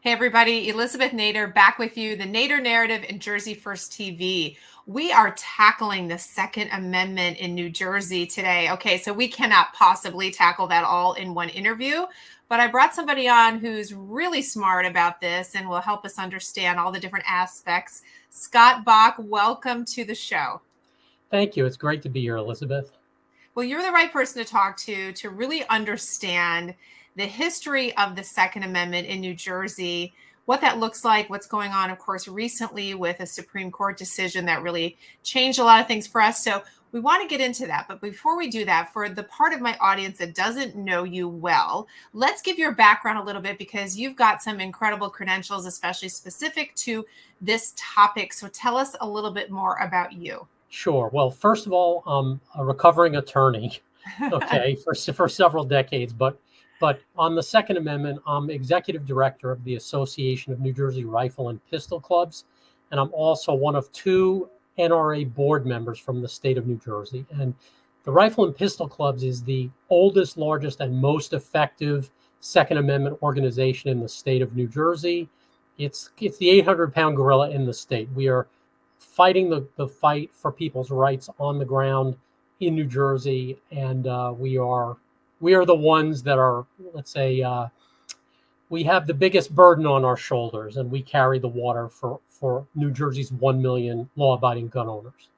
Hey everybody, Elizabeth Nader back with you, the Nader Narrative and Jersey First TV. We are tackling the Second Amendment in New Jersey today. Okay, so we cannot possibly tackle that all in one interview, but I brought somebody on who's really smart about this and will help us understand all the different aspects. Scott Bach, welcome to the show. Thank you. It's great to be here, Elizabeth. Well, you're the right person to talk to really understand the history of the Second Amendment in New Jersey, what that looks like, what's going on, of course, recently with a Supreme Court decision that really changed a lot of things for us. So we want to get into that. But before we do that, for the part of my audience that doesn't know you well, let's give your background a little bit because you've got some incredible credentials, especially specific to this topic. So tell us a little bit more about you. Sure. Well, first of all, I'm a recovering attorney, okay, for several decades. But on the Second Amendment, I'm executive director of the Association of New Jersey Rifle and Pistol Clubs, and I'm also one of two NRA board members from the state of New Jersey. And the Rifle and Pistol Clubs is the oldest, largest, and most effective Second Amendment organization in the state of New Jersey. It's the 800-pound gorilla in the state. We are fighting the fight for people's rights on the ground in New Jersey, and we are the ones that are, let's say, we have the biggest burden on our shoulders, and we carry the water for New Jersey's 1 million law-abiding gun owners.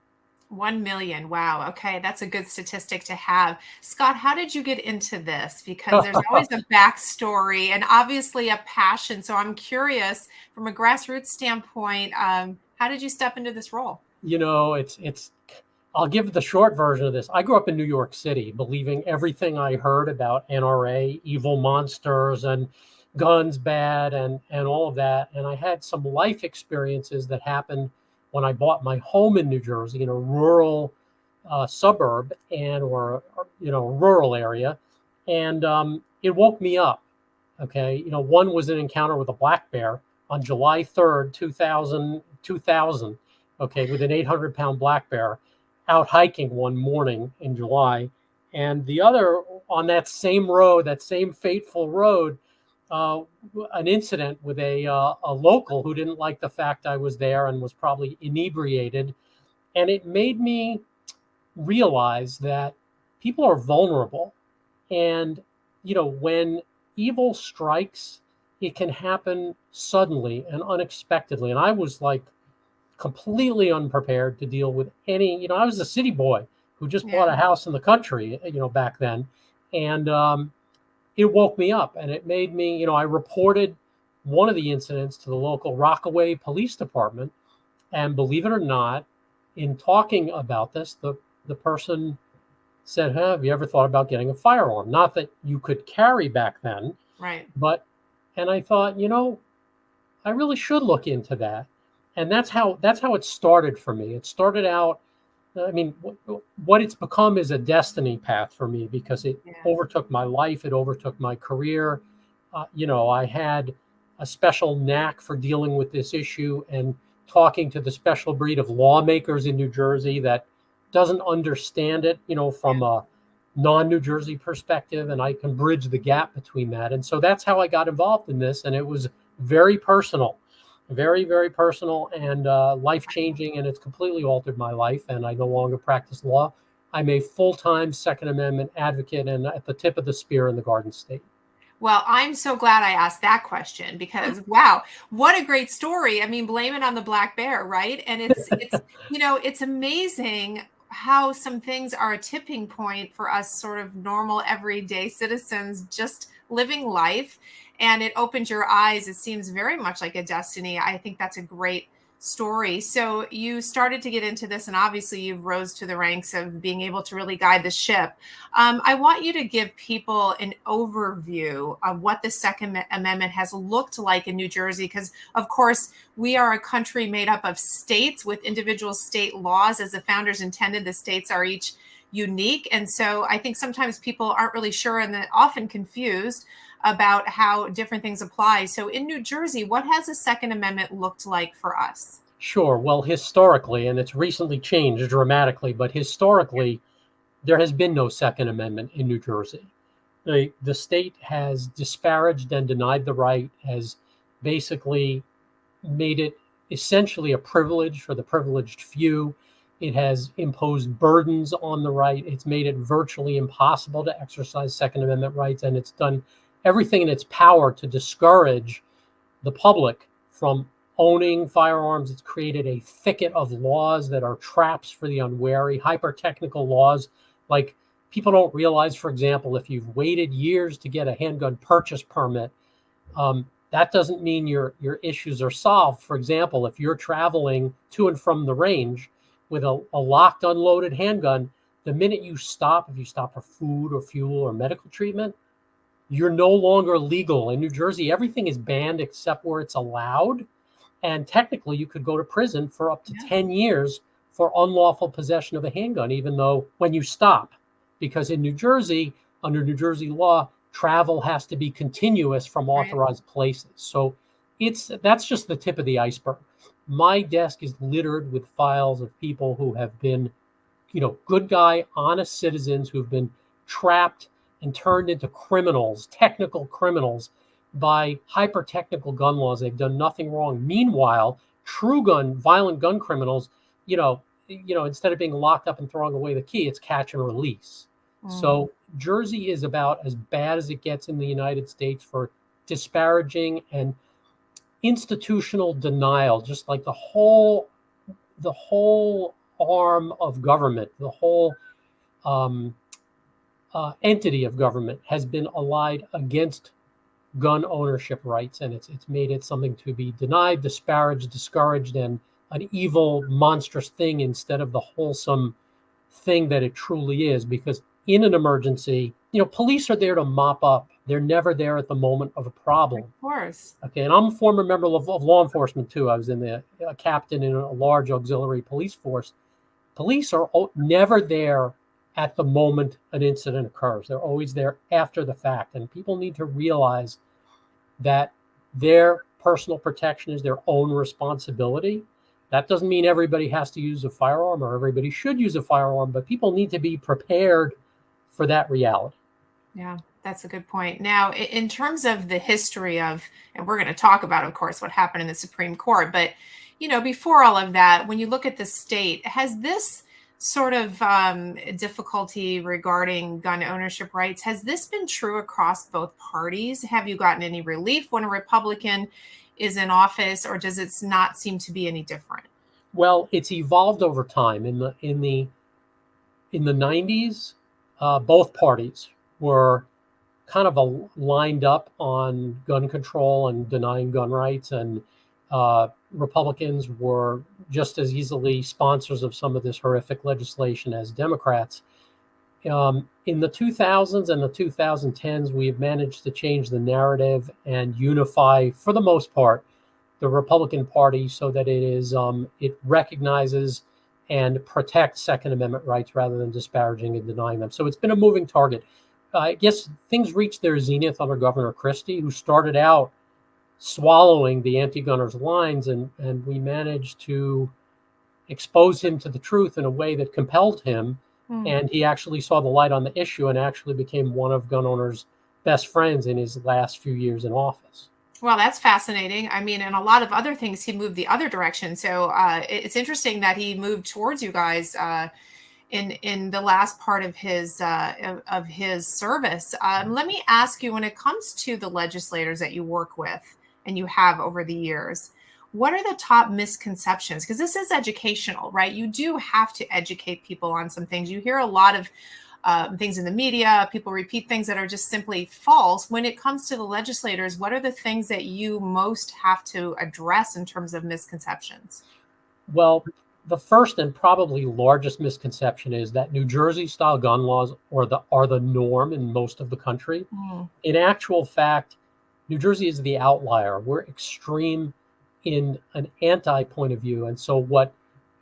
1 million. Wow. Okay. That's a good statistic to have. Scott, how did you get into this? Because there's always a backstory and obviously a passion. So I'm curious from a grassroots standpoint, how did you step into this role? You know, I'll give the short version of this. I grew up in New York City, believing everything I heard about NRA, evil monsters, and guns bad, and all of that. And I had some life experiences that happened when I bought my home in New Jersey in a rural suburb or rural area, and it woke me up. Okay, one was an encounter with a black bear on July 3rd, 2000. Okay, with an 800-pound black bear out hiking one morning in July, and the other on that same road, that same fateful road. An incident with a local who didn't like the fact I was there and was probably inebriated. And it made me realize that people are vulnerable. And, when evil strikes, it can happen suddenly and unexpectedly. And I was like completely unprepared to deal with any, I was a city boy who just bought a house in the country, back then. And, it woke me up, and it made me, I reported one of the incidents to the local Rockaway Police Department. And believe it or not, in talking about this, the person said, have you ever thought about getting a firearm? Not that you could carry back then. Right. And I thought, I really should look into that. And that's how it started for me. It started out, what it's become is a destiny path for me because it overtook my life. It overtook my career. I had a special knack for dealing with this issue and talking to the special breed of lawmakers in New Jersey that doesn't understand it, from a non-New Jersey perspective. And I can bridge the gap between that. And so that's how I got involved in this. And it was very personal. Very, very personal and life-changing, and it's completely altered my life, and I no longer practice law. I'm a full-time Second Amendment advocate and at the tip of the spear in the Garden State. Well, I'm so glad I asked that question because, wow, what a great story. I mean, blame it on the black bear, right? And it's it's amazing how some things are a tipping point for us sort of normal, everyday citizens just living life. And it opens your eyes. It seems very much like a destiny. I think that's a great story. So you started to get into this, and obviously you've rose to the ranks of being able to really guide the ship. I want you to give people an overview of what the Second Amendment has looked like in New Jersey, because of course we are a country made up of states with individual state laws. As the founders intended, the states are each unique. And so I think sometimes people aren't really sure and they're often confused about how different things apply. So in New Jersey, what has the Second Amendment looked like for us? Sure. Well, historically, and it's recently changed dramatically, but historically, there has been no Second Amendment in New Jersey. The state has disparaged and denied the right, has basically made it essentially a privilege for the privileged few. It has imposed burdens on the right. It's made it virtually impossible to exercise Second Amendment rights, and it's done everything in its power to discourage the public from owning firearms. It's created a thicket of laws that are traps for the unwary, hyper-technical laws. Like, people don't realize, for example, if you've waited years to get a handgun purchase permit, that doesn't mean your issues are solved. For example, if you're traveling to and from the range with a locked, unloaded handgun, the minute you stop, if you stop for food or fuel or medical treatment, you're no longer legal. In New Jersey, everything is banned except where it's allowed. And technically, you could go to prison for up to 10 years for unlawful possession of a handgun, even though when you stop, because in New Jersey, under New Jersey law, travel has to be continuous from authorized places. So that's just the tip of the iceberg. My desk is littered with files of people who have been, good guy, honest citizens who've been trapped and turned into criminals, technical criminals, by hyper-technical gun laws. They've done nothing wrong. Meanwhile, violent gun criminals, instead of being locked up and throwing away the key, it's catch and release. So Jersey is about as bad as it gets in the United States for disparaging and institutional denial, just like the whole arm of government, the whole entity of government has been allied against gun ownership rights, and it's made it something to be denied, disparaged, discouraged, and an evil, monstrous thing instead of the wholesome thing that it truly is. Because in an emergency, police are there to mop up. They're never there at the moment of a problem. Of course. Okay, and I'm a former member of law enforcement too. I was a captain in a large auxiliary police force. Police are never there at the moment an incident occurs. They're always there after the fact. And people need to realize that their personal protection is their own responsibility. That doesn't mean everybody has to use a firearm or everybody should use a firearm, but people need to be prepared for that reality. Yeah, that's a good point. Now, in terms of the history of, and we're going to talk about, of course, what happened in the Supreme Court, but, before all of that, when you look at the state, has this sort of difficulty regarding gun ownership rights, has this been true across both parties? Have you gotten any relief when a Republican is in office, or does it not seem to be any different? Well, it's evolved over time. In the 90s, both parties were kind of lined up on gun control and denying gun rights, and Republicans were just as easily sponsors of some of this horrific legislation as Democrats. In the 2000s and the 2010s, we have managed to change the narrative and unify, for the most part, the Republican Party so that it recognizes and protects Second Amendment rights rather than disparaging and denying them. So it's been a moving target. I guess things reached their zenith under Governor Christie, who started out swallowing the anti-gunners lines, and we managed to expose him to the truth in a way that compelled him. And he actually saw the light on the issue and actually became one of gun owners' best friends in his last few years in office. Well, that's fascinating. I mean, and a lot of other things, he moved the other direction. So it's interesting that he moved towards you guys in the last part of his service. Let me ask you, when it comes to the legislators that you work with and you have over the years, what are the top misconceptions? Because this is educational, right? You do have to educate people on some things. You hear a lot of things in the media. People repeat things that are just simply false. When it comes to the legislators, what are the things that you most have to address in terms of misconceptions? Well, the first and probably largest misconception is that New Jersey-style gun laws are the norm in most of the country. In actual fact, New Jersey is the outlier. We're extreme in an anti-point of view. And so what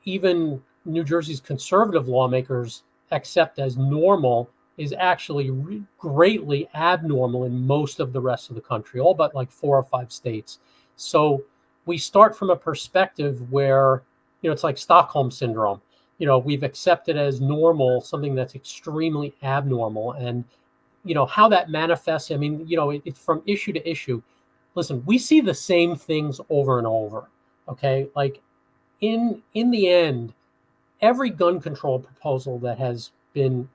even New Jersey's conservative lawmakers accept as normal is actually greatly abnormal in most of the rest of the country, all but like 4 or 5 states. So we start from a perspective where, it's like Stockholm syndrome. We've accepted as normal something that's extremely abnormal. And, how that manifests, it's from issue to issue. listen, we see the same things over and over. Okay, like in the end, every gun control proposal that has been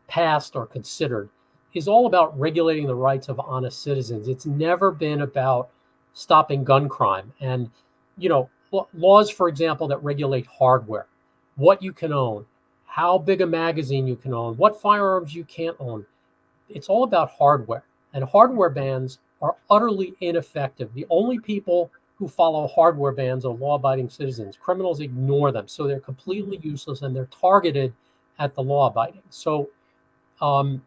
passed or considered is all about regulating the rights of honest citizens. It's never been about stopping gun crime. And, laws, for example, that regulate hardware, what you can own, how big a magazine you can own, what firearms you can't own. It's all about hardware. And hardware bans are utterly ineffective. The only people who follow hardware bans are law-abiding citizens. Criminals ignore them. So they're completely useless and they're targeted at the law-abiding. So, long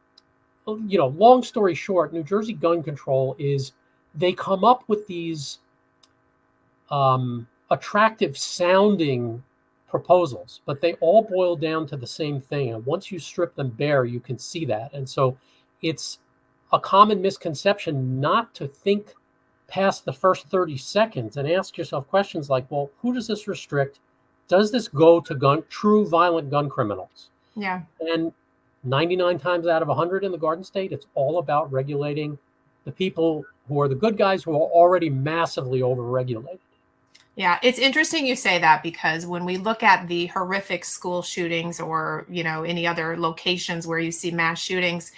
story short, New Jersey gun control is they come up with these attractive sounding proposals, but they all boil down to the same thing. And once you strip them bare, you can see that. And so it's a common misconception not to think past the first 30 seconds and ask yourself questions like, well, who does this restrict? Does this go to true violent gun criminals? Yeah. And 99 times out of 100 in the Garden State, it's all about regulating the people who are the good guys who are already massively overregulated. Yeah, it's interesting you say that, because when we look at the horrific school shootings or, any other locations where you see mass shootings,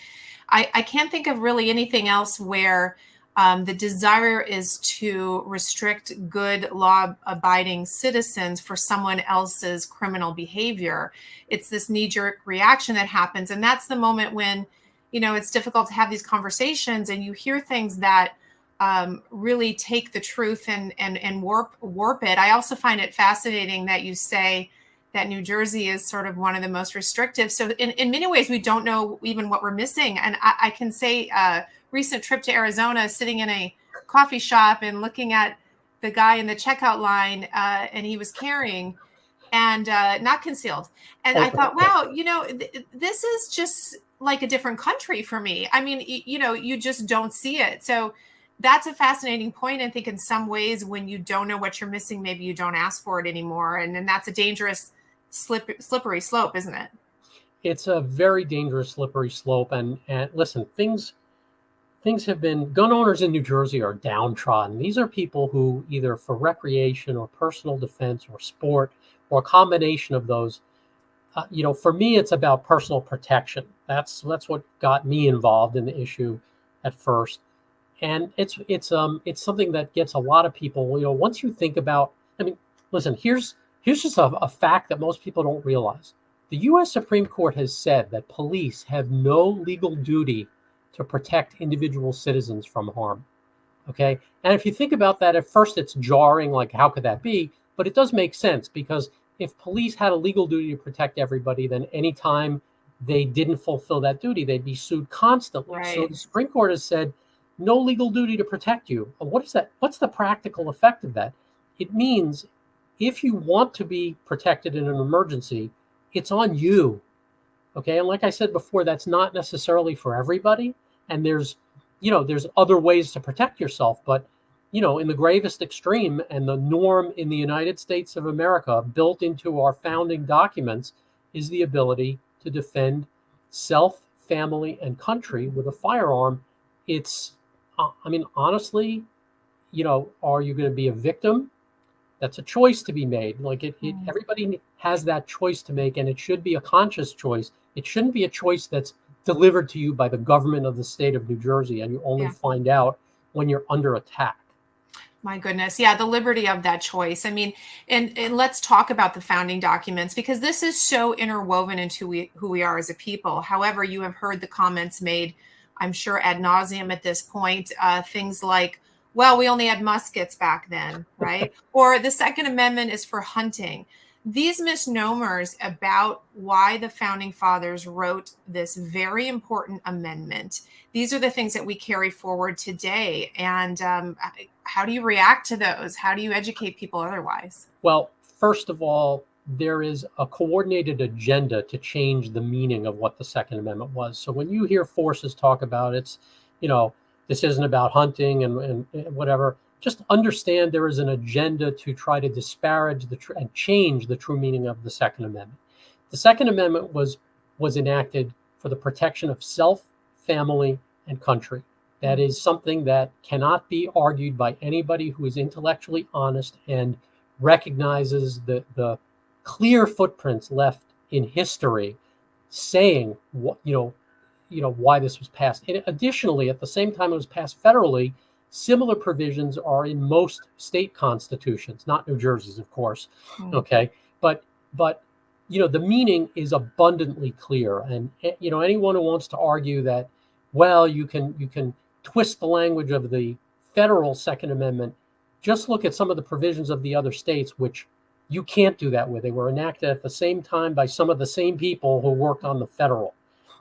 I can't think of really anything else where the desire is to restrict good law-abiding citizens for someone else's criminal behavior. It's this knee-jerk reaction that happens. And that's the moment when, it's difficult to have these conversations and you hear things that really take the truth and warp it. I also find it fascinating that you say that New Jersey is sort of one of the most restrictive. So in many ways, we don't know even what we're missing. And I can say recent trip to Arizona, sitting in a coffee shop and looking at the guy in the checkout line, and he was carrying and not concealed. And I thought, wow, this is just like a different country for me. I mean, you just don't see it. So that's a fascinating point. I think in some ways, when you don't know what you're missing, maybe you don't ask for it anymore. And then that's a dangerous slippery slope, isn't it? It's a very dangerous slippery slope. And listen, things have been, gun owners in New Jersey are downtrodden. These are people who either for recreation or personal defense or sport or a combination of those, for me, it's about personal protection. That's what got me involved in the issue at first. And it's something that gets a lot of people, once you think about, I mean, listen, here's just a fact that most people don't realize. The U.S. Supreme Court has said that police have no legal duty to protect individual citizens from harm. Okay. And if you think about that, at first it's jarring, like, how could that be? But it does make sense, because if police had a legal duty to protect everybody, then anytime they didn't fulfill that duty, they'd be sued constantly. Right. So the Supreme Court has said, no legal duty to protect you. What is that? What's the practical effect of that? It means if you want to be protected in an emergency, it's on you. Okay. And like I said before, that's not necessarily for everybody. And there's other ways to protect yourself. But, in the gravest extreme and the norm in the United States of America, built into our founding documents, is the ability to defend self, family, and country with a firearm. It's, honestly, are you going to be a victim? That's a choice to be made. Like everybody has that choice to make, and it should be a conscious choice. It shouldn't be a choice that's delivered to you by the government of the state of New Jersey, and you only find out when you're under attack. My goodness. Yeah, the liberty of that choice. I mean, and let's talk about the founding documents, because this is so interwoven into who we are as a people. However, you have heard the comments made, I'm sure ad nauseum at this point, things like, well, we only had muskets back then, right? Or the Second Amendment is for hunting. These misnomers about why the founding fathers wrote this very important amendment, these are the things that we carry forward today. And how do you react to those? How do you educate people otherwise? Well, first of all, there is a coordinated agenda to change the meaning of what the Second Amendment was. So when you hear forces talk about this isn't about hunting and whatever, just understand there is an agenda to try to disparage and change the true meaning of the Second Amendment. The Second Amendment was enacted for the protection of self, family, and country. That is something that cannot be argued by anybody who is intellectually honest and recognizes the clear footprints left in history saying what, why this was passed. And additionally, at the same time it was passed federally, similar provisions are in most state constitutions, not New Jersey's, of course. Okay. But the meaning is abundantly clear. And anyone who wants to argue that, well, you can twist the language of the federal Second Amendment, just look at some of the provisions of the other states, which you can't do that with. They were enacted at the same time by some of the same people who worked on the federal.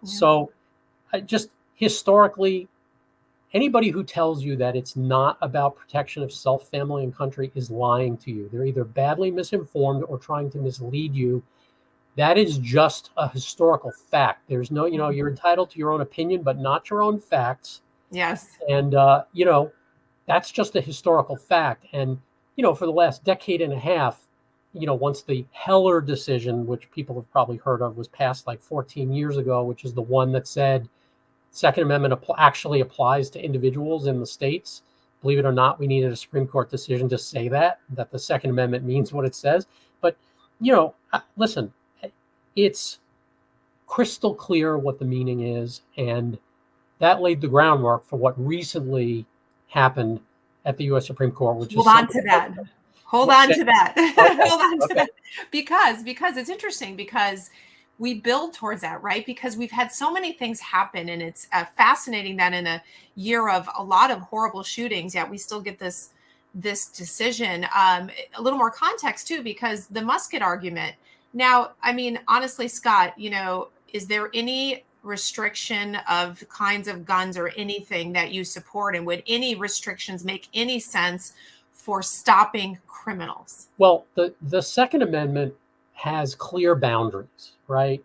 Yeah. So just historically, anybody who tells you that it's not about protection of self, family, and country is lying to you. They're either badly misinformed or trying to mislead you. That is just a historical fact. There's no, you're entitled to your own opinion, but not your own facts. Yes. And, that's just a historical fact. And, for the last decade and a half, once the Heller decision, which people have probably heard of, was passed like 14 years ago, which is the one that said Second Amendment actually applies to individuals in the states. Believe it or not, we needed a Supreme Court decision to say that the Second Amendment means what it says. But, listen, it's crystal clear what the meaning is. And that laid the groundwork for what recently happened at the U.S. Supreme Court, which Hold on to that. Hold on to that. Hold on to that. Because it's interesting because we build towards that, right? Because we've had so many things happen, and it's fascinating that in a year of a lot of horrible shootings, yet we still get this decision. A little more context too, because the musket argument. Now, I mean, honestly, Scott, is there any restriction of kinds of guns or anything that you support, and would any restrictions make any sense for stopping criminals? Well, the Second Amendment has clear boundaries, right?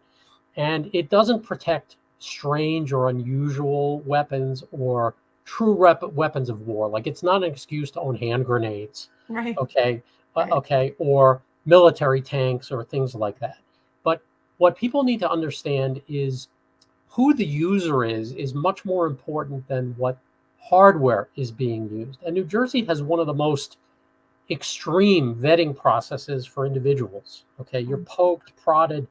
And it doesn't protect strange or unusual weapons or true weapons of war. Like, it's not an excuse to own hand grenades, right? Okay, right. Okay, or military tanks or things like that. But what people need to understand is who the user is much more important than what hardware is being used. And New Jersey has one of the most extreme vetting processes for individuals. Okay, you're poked, prodded,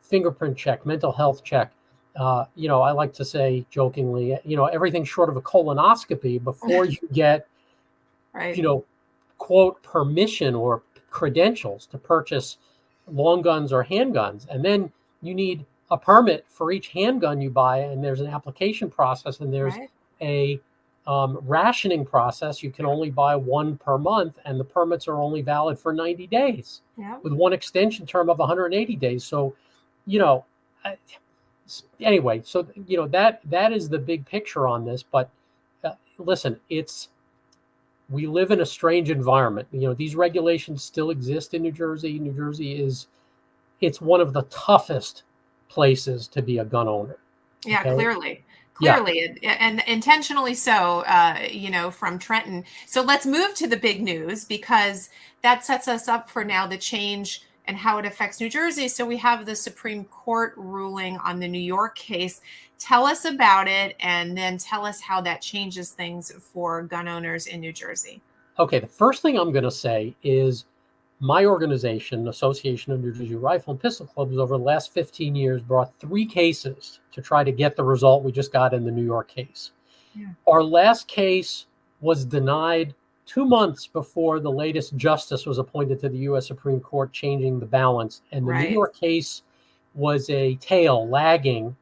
fingerprint check, mental health check. I like to say jokingly, everything short of a colonoscopy before you get, right. Quote, permission or credentials to purchase long guns or handguns. And then you need a permit for each handgun you buy, and there's an application process, and there's right. a rationing process. You can only buy one per month, and the permits are only valid for 90 days with one extension term of 180 days. So, anyway, so, that is the big picture on this. But listen, we live in a strange environment. These regulations still exist in New Jersey. New Jersey it's one of the toughest places to be a gun owner. Yeah, okay? Clearly, and intentionally so, from Trenton. So let's move to the big news, because that sets us up for now the change and how it affects New Jersey. So we have the Supreme Court ruling on the New York case. Tell us about it, and then tell us how that changes things for gun owners in New Jersey. Okay, the first thing I'm going to say is my organization, Association of New Jersey Rifle and Pistol Clubs, over the last 15 years brought 3 cases to try to get the result we just got in the New York case. Yeah. Our last case was denied 2 months before the latest justice was appointed to the U.S. Supreme Court, changing the balance. And the New York case was a tail lagging.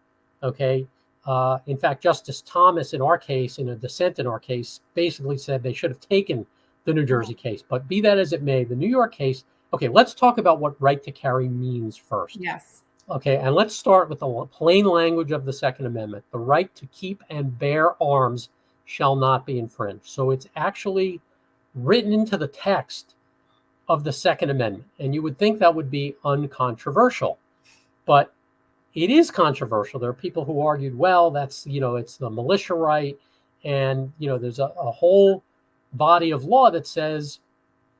Okay. In fact, Justice Thomas in our case, in a dissent in our case, basically said they should have taken the New Jersey case. But be that as it may, the New York case, okay, let's talk about what right to carry means first. Yes. Okay, and let's start with the plain language of the Second Amendment. The right to keep and bear arms shall not be infringed. So it's actually written into the text of the Second Amendment. And you would think that would be uncontroversial, but it is controversial. There are people who argued, well, that's, it's the militia right. And, there's a whole body of law that says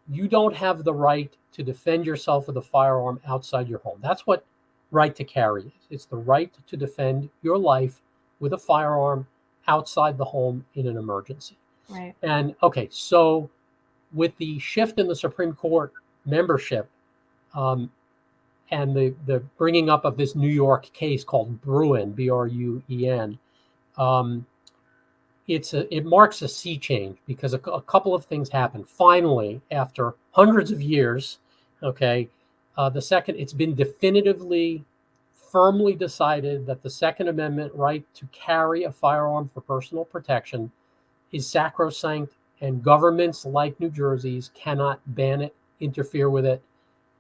you don't have the right to defend yourself with a firearm outside your home. That's what right to carry is. It's the right to defend your life with a firearm outside the home in an emergency. Right. And okay, so with the shift in the Supreme Court membership, um, and the bringing up of this New York case called Bruen, Bruen, um, it marks a sea change because a couple of things happened. Finally, after hundreds of years, okay, it's been definitively, firmly decided that the Second Amendment right to carry a firearm for personal protection is sacrosanct, and governments like New Jersey's cannot ban it, interfere with it,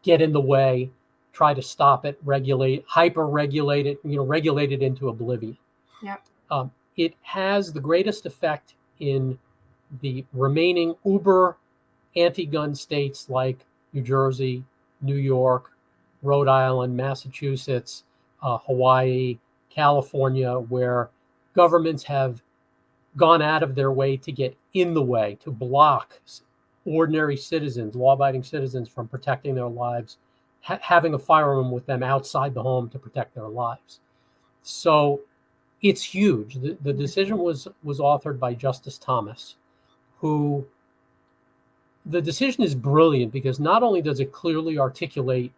get in the way, try to stop it, regulate, hyper-regulate it, regulate it into oblivion. Yep. It has the greatest effect in the remaining uber anti-gun states like New Jersey, New York, Rhode Island, Massachusetts, Hawaii, California, where governments have gone out of their way to get in the way, to block ordinary citizens, law-abiding citizens, from protecting their lives, having a firearm with them outside the home to protect their lives. So it's huge. The decision was authored by Justice Thomas, who, the decision is brilliant because not only does it clearly articulate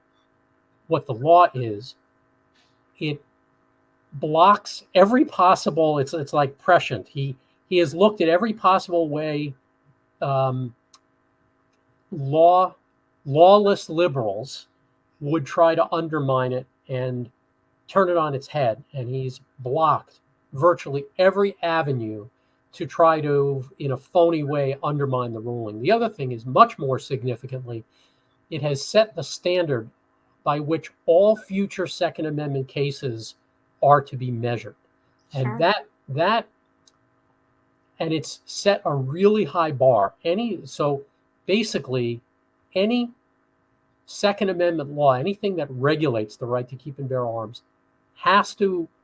what the law is, it blocks every possible, it's like prescient. He has looked at every possible way lawless liberals would try to undermine it and turn it on its head, and he's blocked virtually every avenue to try to, in a phony way, undermine the ruling. The other thing is, much more significantly, it has set the standard by which all future Second Amendment cases are to be measured. Sure. And it's set a really high bar. So basically, any Second Amendment law, anything that regulates the right to keep and bear arms,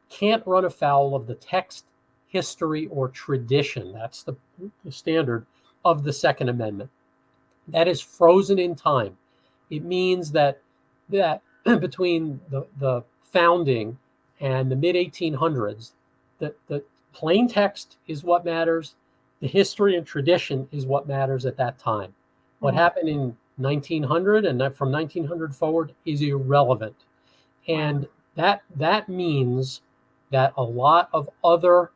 can't run afoul of the text, history, or tradition. That's the standard of the Second Amendment. That is frozen in time. It means that between the founding and the mid-1800s, the plain text is what matters. The history and tradition is what matters at that time. What happened in 1900 and from 1900 forward is irrelevant. And that means that a lot of other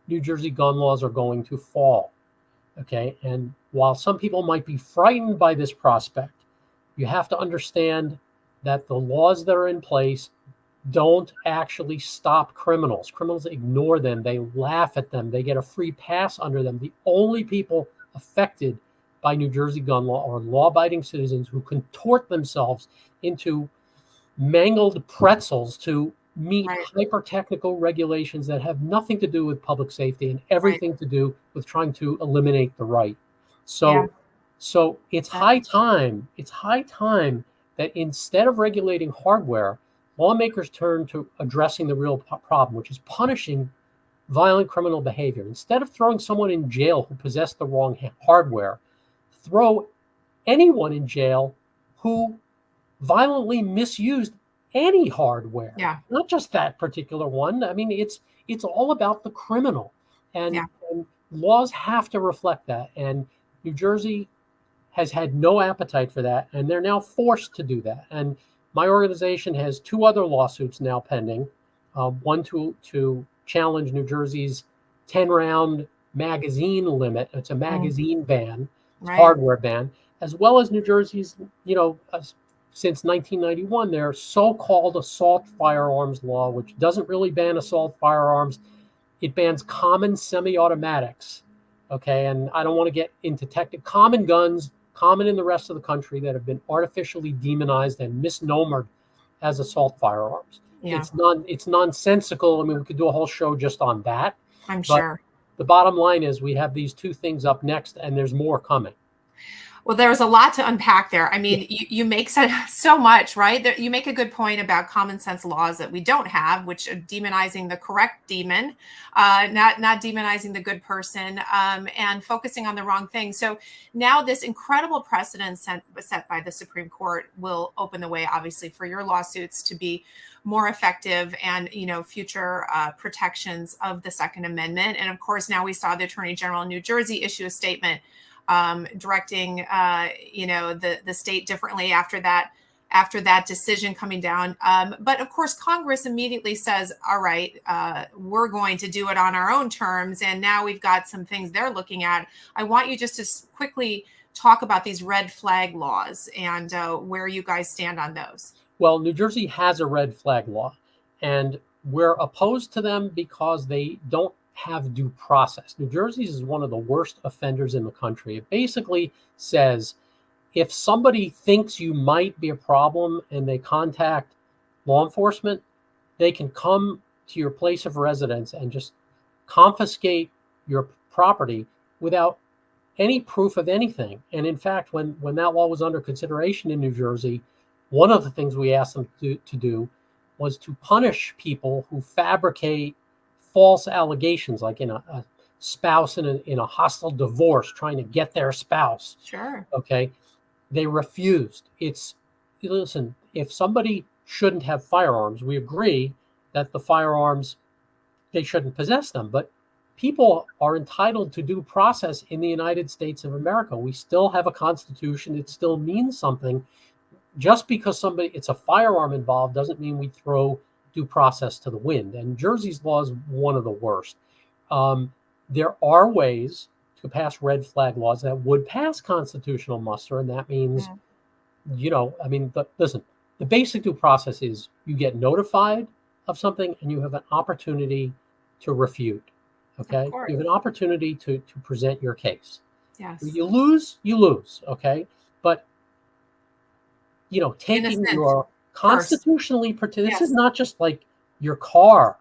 New Jersey gun laws are going to fall. Okay. And while some people might be frightened by this prospect, you have to understand that the laws that are in place don't actually stop criminals. Criminals ignore them. They laugh at them. They get a free pass under them. The only people affected by New Jersey gun law are law-abiding citizens who contort themselves into mangled pretzels to meet hyper-technical regulations that have nothing to do with public safety and everything to do with trying to eliminate the right. So it's high time that instead of regulating hardware, lawmakers turn to addressing the real problem, which is punishing violent criminal behavior. Instead of throwing someone in jail who possessed the wrong hardware, throw anyone in jail who violently misused any hardware, not just that particular one. I mean, it's all about the criminal, and laws have to reflect that. And New Jersey has had no appetite for that, and they're now forced to do that. And my organization has 2 other lawsuits now pending, one to challenge New Jersey's 10-round magazine limit. It's a magazine ban, hardware ban, as well as New Jersey's, since 1991, their so-called assault firearms law, which doesn't really ban assault firearms. It bans common semi-automatics. Okay, and I don't want to get into common guns, common in the rest of the country, that have been artificially demonized and misnomered as assault firearms. It's nonsensical. I mean, we could do a whole show just on that. I'm sure. The bottom line is we have these 2 things up next, and there's more coming. Well, there's a lot to unpack there. I mean, you make so much, right? You make a good point about common sense laws that we don't have, which are demonizing the correct demon, not demonizing the good person, and focusing on the wrong thing. So now this incredible precedent set by the Supreme Court will open the way, obviously, for your lawsuits to be more effective, and future protections of the Second Amendment. And of course, now we saw the Attorney General in New Jersey issue a statement directing the state differently after that decision coming down. But of course, Congress immediately says, all right, we're going to do it on our own terms. And now we've got some things they're looking at. I want you just to quickly talk about these red flag laws and where you guys stand on those. Well, New Jersey has a red flag law, and we're opposed to them because they don't have due process. New Jersey is one of the worst offenders in the country. It basically says if somebody thinks you might be a problem and they contact law enforcement, they can come to your place of residence and just confiscate your property without any proof of anything. And in fact, when that law was under consideration in New Jersey, one of the things we asked them to do was to punish people who fabricate false allegations, like in a spouse in a hostile divorce trying to get their spouse. Sure. Okay. They refused. Listen, if somebody shouldn't have firearms, we agree that the firearms, they shouldn't possess them. But people are entitled to due process in the United States of America. We still have a constitution. It still means something. Just because it's a firearm involved doesn't mean we throw due process to the wind. And Jersey's law is one of the worst. There are ways to pass red flag laws that would pass constitutional muster, and that means, listen, the basic due process is you get notified of something and you have an opportunity to refute. Okay, you have an opportunity to present your case. Yes. You lose, okay? But taking your constitutionally protected, this is not just like your car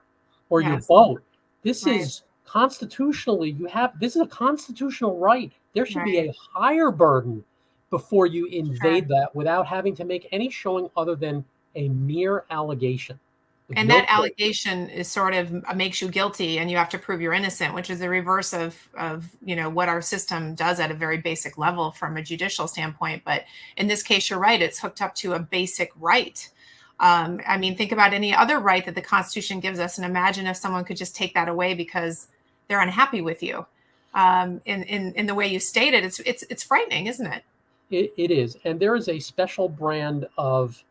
or your boat. This is constitutionally, this is a constitutional right. There should be a higher burden before you invade that without having to make any showing other than a mere allegation. And that allegation is sort of makes you guilty, and you have to prove you're innocent, which is the reverse of what our system does at a very basic level from a judicial standpoint. But in this case, you're right; it's hooked up to a basic right. I mean, think about any other right that the Constitution gives us, and imagine if someone could just take that away because they're unhappy with you. In the way you stated, it's frightening, isn't it? It is, and there is a special brand of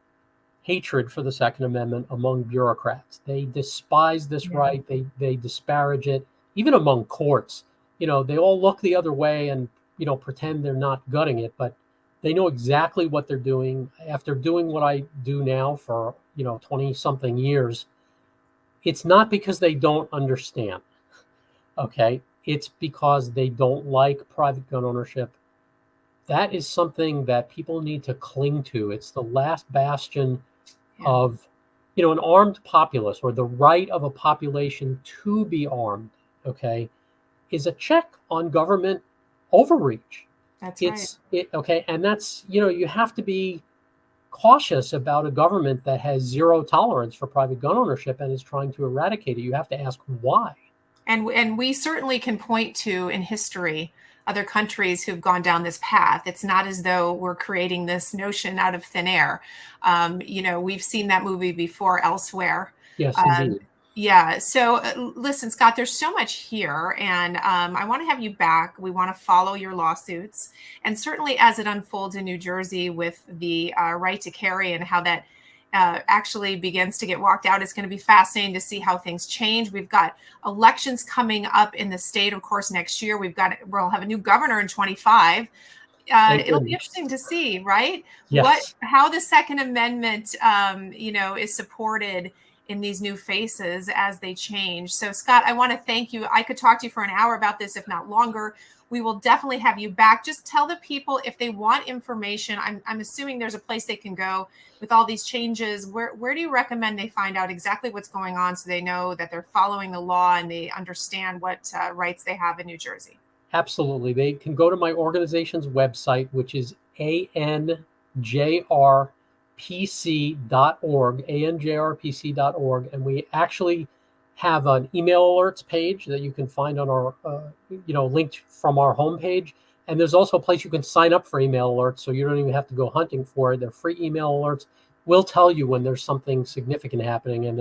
hatred for the Second Amendment among bureaucrats. They despise this right. They disparage it, even among courts. They all look the other way and pretend they're not gutting it, but they know exactly what they're doing. After doing what I do now for 20 something years, it's not because they don't understand. Okay, it's because they don't like private gun ownership. That is something that people need to cling to. It's the last bastion of an armed populace, or the right of a population to be armed, okay, is a check on government overreach. That's right. And that's, you have to be cautious about a government that has zero tolerance for private gun ownership and is trying to eradicate it. You have to ask why. And we certainly can point to in history other countries who've gone down this path. It's not as though we're creating this notion out of thin air. We've seen that movie before elsewhere. Yes, indeed. Yeah. So listen, Scott, there's so much here, and I want to have you back. We want to follow your lawsuits, and certainly as it unfolds in New Jersey with the right to carry and how that actually begins to get walked out. It's going to be fascinating to see how things change. We've got elections coming up in the state, of course, next year. We'll have a new governor in 25. It'll be interesting to see, right? Yes. How the Second Amendment, is supported in these new faces as they change. So, Scott, I want to thank you. I could talk to you for an hour about this, if not longer. We will definitely have you back. Just tell the people if they want information. I'm assuming there's a place they can go with all these changes. Where do you recommend they find out exactly what's going on so they know that they're following the law and they understand what rights they have in New Jersey? Absolutely. They can go to my organization's website, which is anjrpc.org, and we actually have an email alerts page that you can find on our, linked from our homepage. And there's also a place you can sign up for email alerts, so you don't even have to go hunting for it. They're free email alerts. We'll tell you when there's something significant happening, and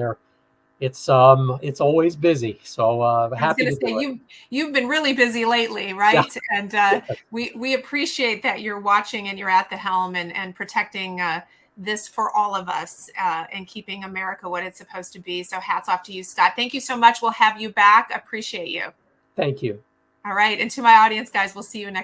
it's always busy. So I was happy going to to say do it. you've been really busy lately, Yeah. right? And we appreciate that you're watching and you're at the helm and protecting this for all of us and keeping America what it's supposed to be. So hats off to you, Scott. Thank you so much. We'll have you back. Appreciate you. Thank you. All right. And to my audience, guys, we'll see you next.